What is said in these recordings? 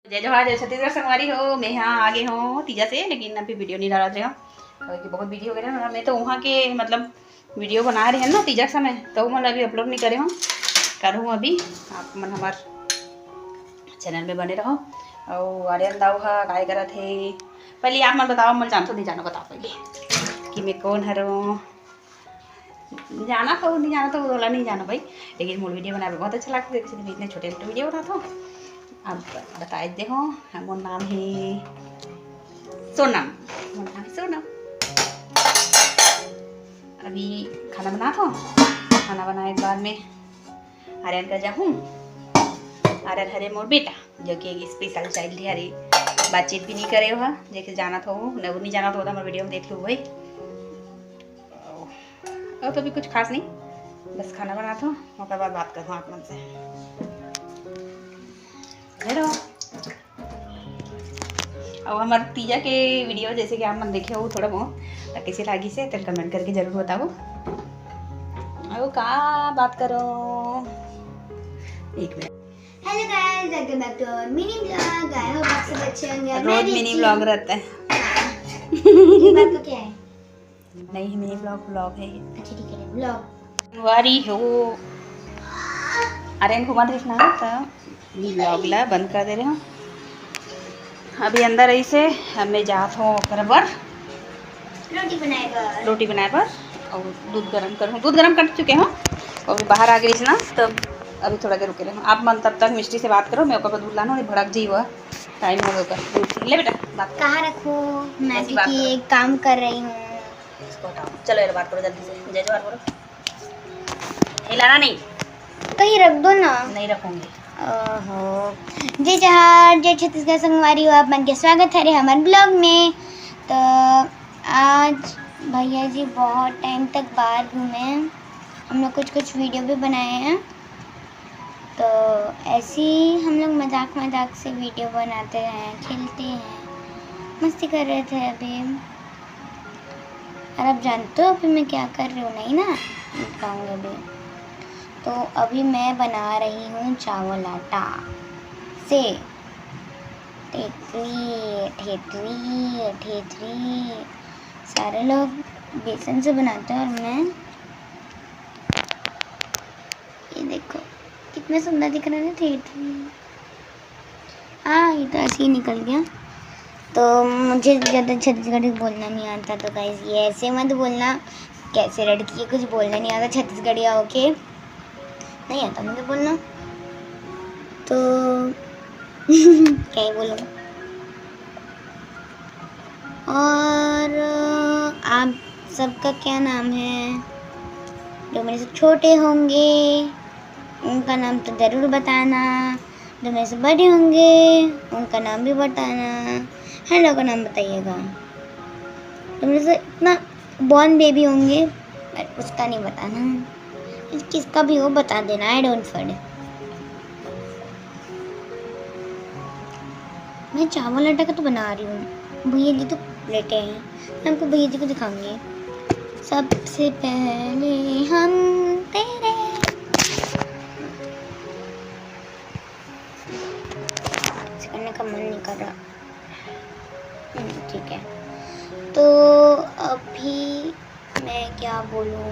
जय जोहार, जय छत्तीसगढ़ संगवारी हो। मैं यहाँ आगे हूँ तीजा से, लेकिन अभी वीडियो नहीं डाला था क्योंकि बहुत बिजी हो गए ना। मैं तो वहाँ के मतलब वीडियो बना रहे हैं ना तीजा समय, तो मैं अभी अपलोड नहीं करे हूँ। करूँ अभी आप मन हमारे चैनल में बने रहो। और आर्यन दाऊ हा काय करत है पहले आप मन बताओ। मैं जानतो नहीं जानो, बताओ पहले कि मैं कौन हरो। जाना तो नहीं जाना तो बोला नहीं जाना भाई, लेकिन मोर वीडियो बनाने में बहुत अच्छा लगता है। इसलिए इतने छोटे छोटे वीडियो बनाता हूँ। अब बताए दे हो, मोर नाम है सोनम। मोर नाम है सोनम। अभी खाना बना था। खाना बनाए के बाद में आर्यन का जाऊँ। आर्यन हरे मोर बेटा जो कि एक स्पेशल चाइल्ड है। अरे बातचीत भी नहीं करे हो, जैसे जाना था वो नहीं जाना था हमारे वीडियो में देख लो भाई। और तो भी कुछ खास नहीं, बस खाना बना था। उसके बाद बात करूँ आप मन से। और हमारे तीजा के वीडियो जैसे कि आप मन देखे हो थोड़ा बहुत, तो कैसे लगी से तो कमेंट करके जरूर बताओ। और का बात करो एक minute. Hello guys, welcome back to our mini vlog. I hope आप सब अच्छे होंगे। रोज मिनी ब्लॉग रहता है। ये बात तो क्या है? नहीं मिनी ब्लॉग है ये। अच्छा ठीक है, ब्लॉग वारी हो। आर्यन को मत देखना तो ब्लॉग ला बंद कर दे रहे हो। अभी अंदर ऐसे हमें जात हो बराबर रोटी बनाए पर और दूध गर्म कर। दूध गर्म कर चुके हो और बाहर आ गई ना, तब अभी थोड़ा देर रुके रहे। आप मन तब तक मिस्त्री से बात करो। मैं ओकर दूध लाना नहीं भड़क जी हुआ टाइम हो गया। ले बेटा बात कहाँ रखो? मैं क्योंकि एक काम कर रही हूँ। इसको हटाओ। चलो यार बात करो जल्दी से। जय जोहार बोलो। हिलाना नहीं, कहीं रख दो ना। नहीं रखूंगी। ओहो, जय जोहार, जय छत्तीसगढ़ संगवारी हो। आप मन के स्वागत है हमारे ब्लॉग में। तो आज भैया जी बहुत टाइम तक बाहर घूमे। हम लोग कुछ वीडियो भी बनाए हैं। तो ऐसे ही हम लोग मजाक से वीडियो बनाते हैं, खेलते हैं, मस्ती कर रहे थे अभी। और आप जानते हो अभी मैं क्या कर रही हूँ? नहीं ना बताऊँगी अभी। तो अभी मैं बना रही हूँ चावल आटा से ठेठरी। सारे लोग बेसन से बनाते हैं और मैं, ये देखो कितना सुंदर दिख रहा है ठेठरी। हाँ ये तो ऐसे ही निकल गया। तो मुझे ज़्यादा छत्तीसगढ़ी बोलना नहीं आता, तो गाइस ये ऐसे मत बोलना कैसे लड़की है, कुछ बोलना नहीं आता छत्तीसगढ़िया होके। नहीं आता मुझे बोलना, तो क्या ही बोलूँ। और आप सबका क्या नाम है? जो मेरे से छोटे होंगे उनका नाम तो ज़रूर बताना। जो मेरे से बड़े होंगे उनका नाम भी बताना। हेलो का नाम बताइएगा। जो मेरे से इतना बॉर्न बेबी होंगे उसका नहीं बताना, किसका भी हो बता देना। I don't for. मैं चावल आटा का तो बना रही हूँ। भैया जी तो लेटे हैं, मैं आपको भैया जी को दिखाऊंगी। सबसे पहले हम तेरे करने का मन नहीं कर रहा। ठीक है, तो अभी मैं क्या बोलूँ?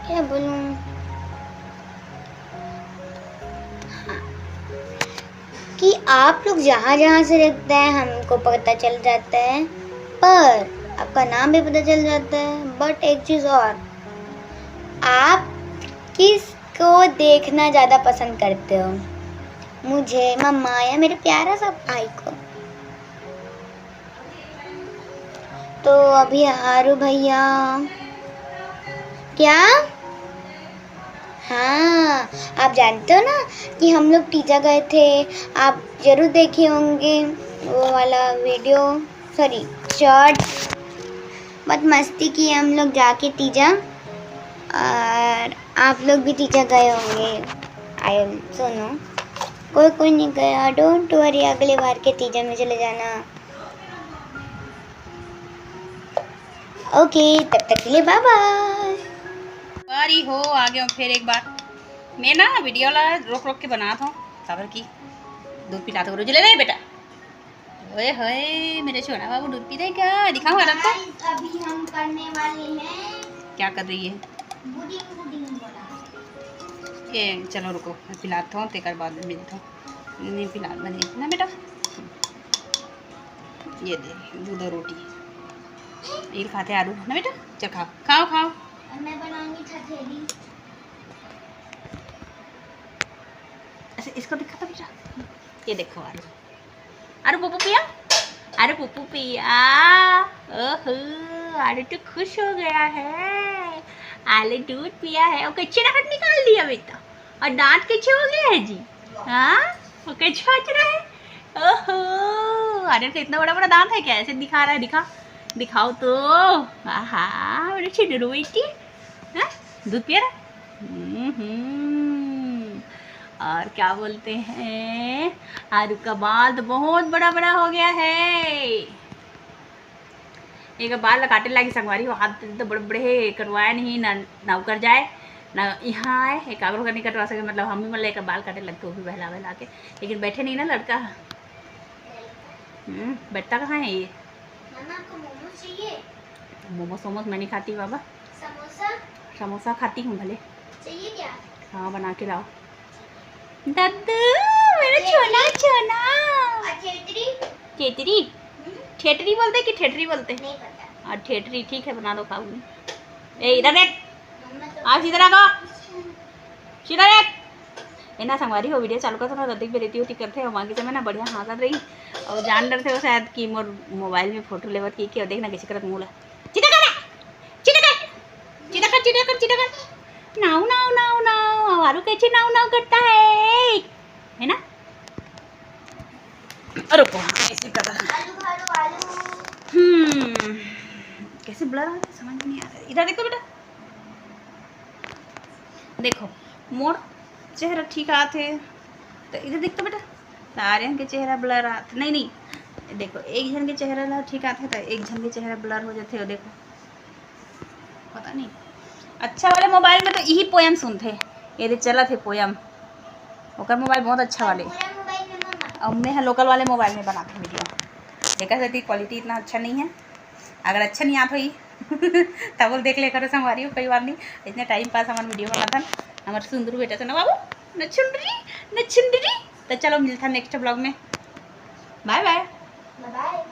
क्या बोलूँ? हाँ, कि आप लोग जहाँ से देखते हैं हमको पता चल जाता है, पर आपका नाम भी पता चल जाता है। बट एक चीज़ और, आप किसको देखना ज़्यादा पसंद करते हो? मुझे, मम्मा, या मेरे प्यारा सा भाई को? तो अभी आरू भैया क्या? हाँ, आप जानते हो ना कि हम लोग तीजा गए थे। आप जरूर देखे होंगे वो वाला वीडियो, सॉरी शॉर्ट। बहुत मस्ती की हम लोग जाके तीजा, और आप लोग भी तीजा गए होंगे। आई सुनो, कोई नहीं गया, डोंट वरी, अगले बार के तीजा में चले जाना। ओके, तब तक के लिए बाय बाय। बारी हो आ गया फिर एक बार। मैं ना वीडियो ला रोक रोक के बना था खबर की दूध पिला तो रोज ले रहे बेटा। ओए होए मेरे छोरा बाबू दूध पी रहे क्या? दिखाओ आराम से। अभी हम करने वाले हैं क्या कर रही है पुडिंग वाला। ये? चलो रुको मैं पिलाता हूँ तेकर बाद में मिलता हूँ। नहीं पिला बने ना बेटा। ये दे दूध और रोटी ये खाते आलू ना बेटा। चल खाओ खाओ खाओ। और मैं बनाऊंगी ठठेरी। ऐसे इसको दिखा था बेटा। ये देखो आलू। अरे पुप्पू पिया। अरे पुप्पू पिया। ओहो आलू तो खुश हो गया है। आलू दूध पिया है और कच्चे नखट निकाल दिया बेटा। और दांत कच्चे हो गया है जी। हाँ वो कच्चा हट रहा है। ओहो अरे तो इतना बड़ा बड़ा दांत है क्या? ऐसे दिखा रहा है। दिखा दिखाओ तो। आहा मेरे छिटरू बेटी। हाँ दूध पिया रहा। और क्या बोलते हैं आलू का बाल तो बहुत बड़ा बड़ा हो गया है। एक बाल काटे लगी संगवारी वो हाथ तो बड़े बड़े करवाया नहीं ना ना कर जाए ना यहाँ आए। एक आगरों का नहीं कटवा सके मतलब हम भी मतलब एक बाल काटे लगते वो भी बहला बहला के। लेकिन बैठे नहीं ना लड़का। बैठता कहाँ है ये? मामा को मोमोज चाहिए? मोमोज वोमोज मैं नहीं खाती बाबा। समोसा समोसा खाती हूँ भले। चाहिए क्या? हाँ बना के लाओ। दादू मेरा छोना छोना। और ठेठरी? ठेठरी ठेठरी बोलते कि ठेठरी बोलते? नहीं पता। और ठेठरी ठीक है बना दो खाऊंगी। ए इधर देख मम्मा तो आज इधर आ गो सीधा देख। ना संगवारी हो वीडियो चालू कर तो ददिक भी रहती होती करते हो मांगी समय ना बढ़िया हंसत रही और जान डर थे वो शायद कि मोर मोबाइल में फोटो लेवत की और देखना किसी करत मुँह ला चिटा कर चिटा कर चिटा कर चिटा कर चिटा कर। नाउ नाउ नाउ नाउ आरू कैसे नाउ नाउ करता है ना? अरे ऐसे कर रहा। आलू खा लो आलू। कैसे ब्लर आ रहा है समझ नहीं आ रहा। इधर देखो बेटा देखो मोर चेहरा ठीक आते तो इधर देखते बेटा सारे के चेहरा ब्लर आते नहीं नहीं देखो एक जन के चेहरा ठीक आते तो एक जन के चेहरा ब्लर हो जाते हो। देखो पता नहीं अच्छा वाले मोबाइल में तो यही पोयम सुनते ये चला थे पोयम ओकर मोबाइल बहुत अच्छा वाले पूरा मोबाइल में मम्मा। और मैं लोकल वाले मोबाइल में बनाते वीडियो देखा जाती क्वालिटी इतना अच्छा नहीं है। अगर अच्छा नहीं आता ही तब बोल देख ले करो संगवारी हो कई बार नहीं इतने टाइम पास हमारा वीडियो बना था हमारे सुंदरू बेटा से ना बाबू न छुंडरी। तो चलो मिलता नेक्स्ट ब्लॉग में। Bye bye. बाय।